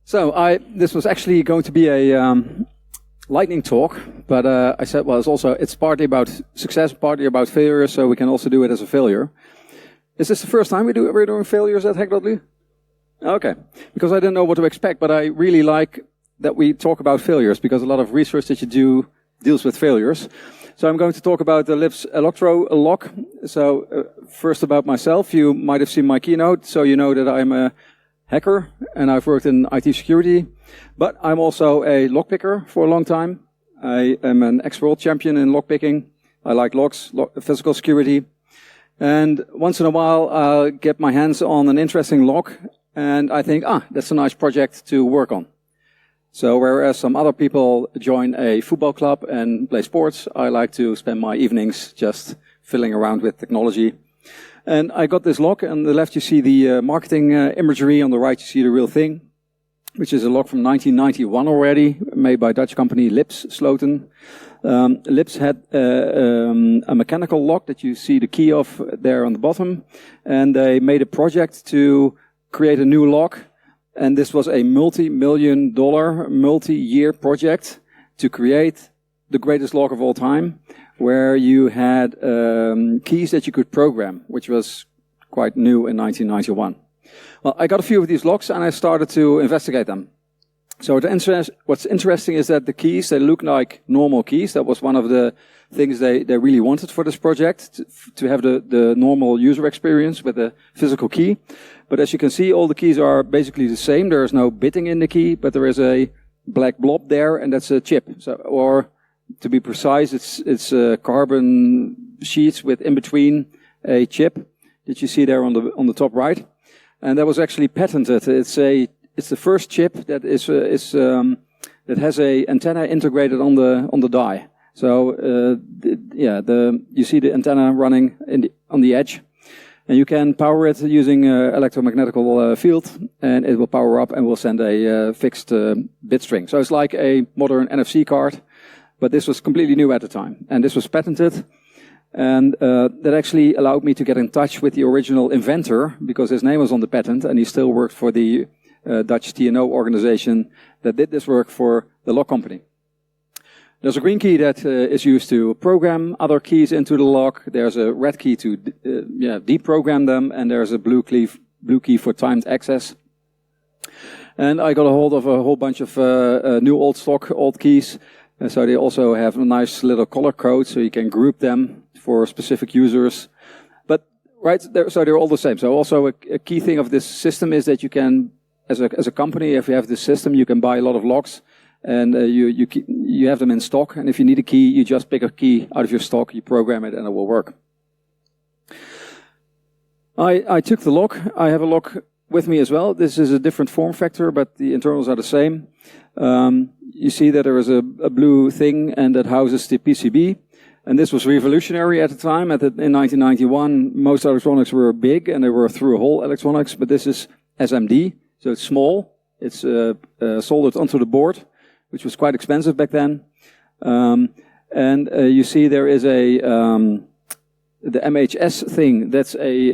So this was actually going to be a lightning talk, but I said, well, it's partly about success, partly about failure, so we can also do it as a failure. Is this the first time we're doing failures at Hack.ly? Okay, because I didn't know what to expect, but I really like that we talk about failures, because a lot of research that you do deals with failures. So I'm going to talk about the LIPS Eloctro lock. So first about myself, you might have seen my keynote, so you know that I'm a hacker and I've worked in IT security, but I'm also a lockpicker for a long time. I am an ex-world champion in lockpicking. I like locks, physical security. And once in a while, I'll get my hands on an interesting lock and I think, that's a nice project to work on. So whereas some other people join a football club and play sports, I like to spend my evenings just fiddling around with technology. And I got this lock. On the left you see the marketing imagery. On the right you see the real thing, which is a lock from 1991 already, made by Dutch company Lips Sloten. Lips had a mechanical lock that you see the key of there on the bottom. And they made a project to create a new lock. And this was a multi-million-dollar, multi-year project to create the greatest lock of all time, where you had keys that you could program, which was quite new in 1991. Well, I got a few of these locks and I started to investigate them. So what's interesting is that the keys, they look like normal keys. That was one of the things they really wanted for this project, to have the normal user experience with a physical key. But as you can see, all the keys are basically the same. There is no bitting in the key, but there is a black blob there, and that's a chip. So, or to be precise, it's carbon sheets with in between a chip that you see there on the top right, and that was actually patented. It's the first chip that that has a antenna integrated on the die. So you see the antenna running on the edge. And you can power it using electromagnetical field, and it will power up and will send a fixed bit string. So it's like a modern NFC card, but this was completely new at the time. And this was patented, and that actually allowed me to get in touch with the original inventor, because his name was on the patent, and he still worked for the Dutch TNO organization that did this work for the lock company. There's a green key that is used to program other keys into the lock. There's a red key to deprogram them, and there's a blue key for timed access. And I got a hold of a whole bunch of new old keys. And so they also have a nice little color code, so you can group them for specific users. But so they're all the same. So also a key thing of this system is that you can, as a company, if you have this system, you can buy a lot of locks. And you have them in stock, and if you need a key, you just pick a key out of your stock, you program it, and it will work. I took the lock. I have a lock with me as well. This is a different form factor, but the internals are the same. You see that there is a blue thing, and that houses the PCB. And this was revolutionary at the time. In 1991, most electronics were big, and they were through-hole electronics, but this is SMD, so it's small. It's soldered onto the board, which was quite expensive back then. And you see there is the MHS thing, that's a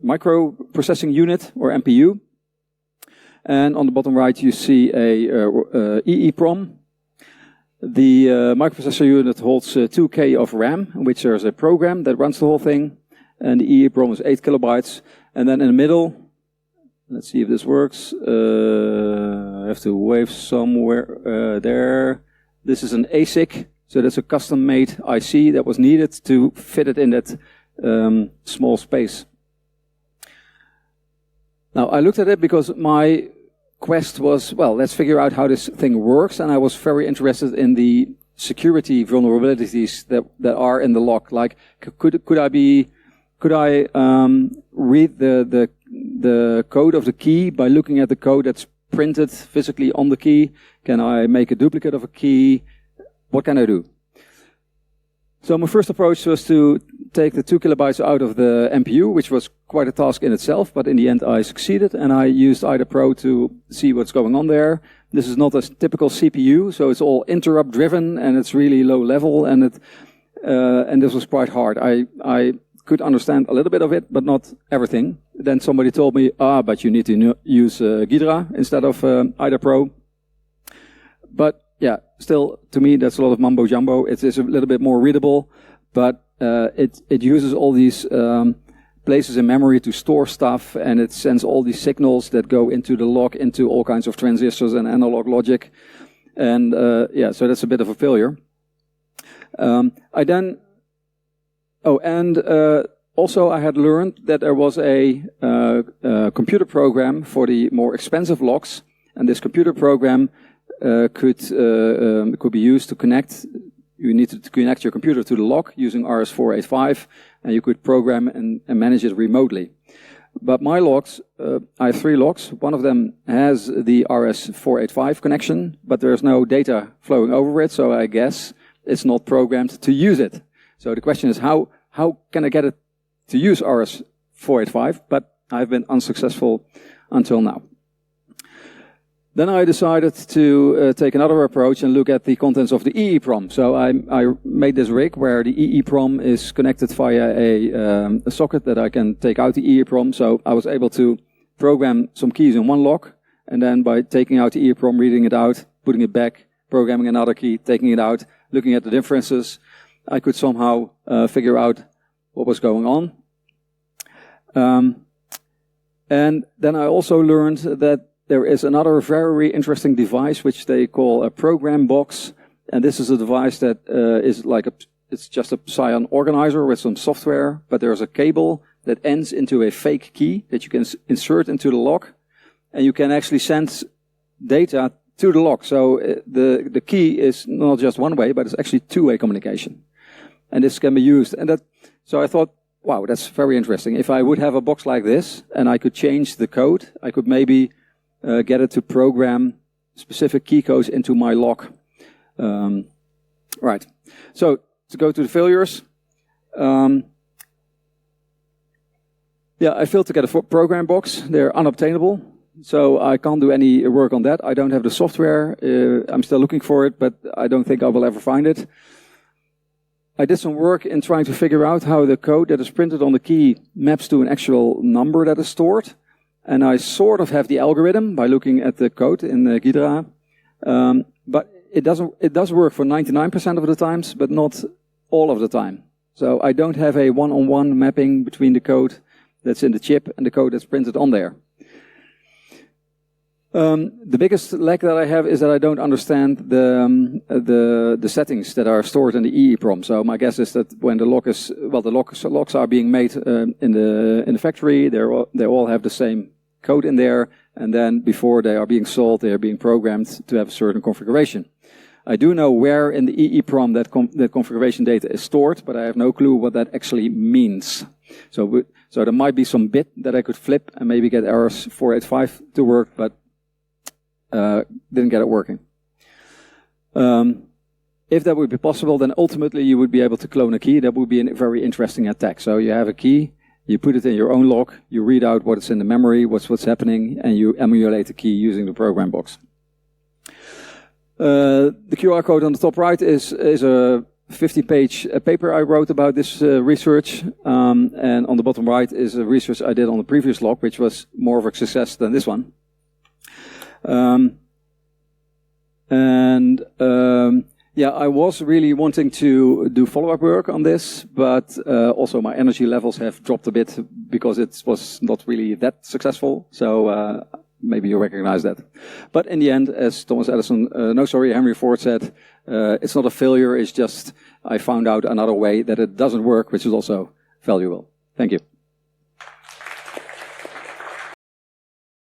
microprocessing unit, or MPU. And on the bottom right you see a EEPROM. The microprocessor unit holds 2K of RAM, which there's a program that runs the whole thing. And the EEPROM is 8 kilobytes. And then in the middle, let's see if this works. I have to wave somewhere there. This is an ASIC, so that's a custom-made IC that was needed to fit it in that small space. Now, I looked at it because my quest was, well, let's figure out how this thing works, and I was very interested in the security vulnerabilities that are in the lock. Like, could I read the code of the key by looking at the code that's printed physically on the key? Can I make a duplicate of a key? What can I do? So my first approach was to take the 2 kilobytes out of the MPU, which was quite a task in itself, but in the end I succeeded, and I used IDA Pro to see what's going on there. This is not a typical CPU, so it's all interrupt driven, and it's really low level, and this was quite hard. I could understand a little bit of it, but not everything. then somebody told me, but you need to use Ghidra instead of IDA Pro. But yeah, still, to me, that's a lot of mumbo jumbo. It is a little bit more readable, but it uses all these places in memory to store stuff, and it sends all these signals that go into the lock, into all kinds of transistors and analog logic. And yeah, so that's a bit of a failure. Also I had learned that there was a computer program for the more expensive locks, and this computer program could be used to connect. You needed to connect your computer to the lock using RS-485, and you could program and manage it remotely. But my locks, I have 3 locks. One of them has the RS-485 connection, but there's no data flowing over it, so I guess it's not programmed to use it. So the question is, how can I get it to use RS-485? But I've been unsuccessful until now. Then I decided to take another approach and look at the contents of the EEPROM. So I made this rig where the EEPROM is connected via a socket that I can take out the EEPROM. So I was able to program some keys in one lock, and then by taking out the EEPROM, reading it out, putting it back, programming another key, taking it out, looking at the differences, I could somehow figure out what was going on. And then I also learned that there is another very interesting device which they call a program box, and this is a device that is like it's just a Psion organizer with some software, but there's a cable that ends into a fake key that you can insert into the lock, and you can actually send data to the lock. So the key is not just one way, but it's actually two-way communication, and this can be used. And so I thought, wow, that's very interesting. If I would have a box like this and I could change the code, I could maybe get it to program specific key codes into my lock. Right. So to go to the failures. Yeah, I failed to get a program box. They're unobtainable. So I can't do any work on that. I don't have the software. I'm still looking for it, but I don't think I will ever find it. I did some work in trying to figure out how the code that is printed on the key maps to an actual number that is stored. And I sort of have the algorithm by looking at the code in the Ghidra. But it does work for 99% of the times, but not all of the time. So I don't have a one-on-one mapping between the code that's in the chip and the code that's printed on there. The biggest lack that I have is that I don't understand the settings that are stored in the EEPROM. So my guess is that when the locks are being made in the factory, they all have the same code in there, and then before they are being sold, they are being programmed to have a certain configuration. I do know where in the EEPROM that configuration data is stored, but I have no clue what that actually means. So there might be some bit that I could flip and maybe get RS-485 to work, but didn't get it working. If that would be possible, then ultimately you would be able to clone a key. That would be a very interesting attack. So you have a key, you put it in your own lock, you read out what is in the memory, what's happening, and you emulate the key using the program box. The QR code on the top right is a 50-page paper I wrote about this research, and on the bottom right is a research I did on the previous lock, which was more of a success than this one. Yeah, I was really wanting to do follow-up work on this, but also my energy levels have dropped a bit because it was not really that successful. So maybe you recognize that. But in the end, as Henry Ford said, it's not a failure. It's just I found out another way that it doesn't work, which is also valuable. Thank you.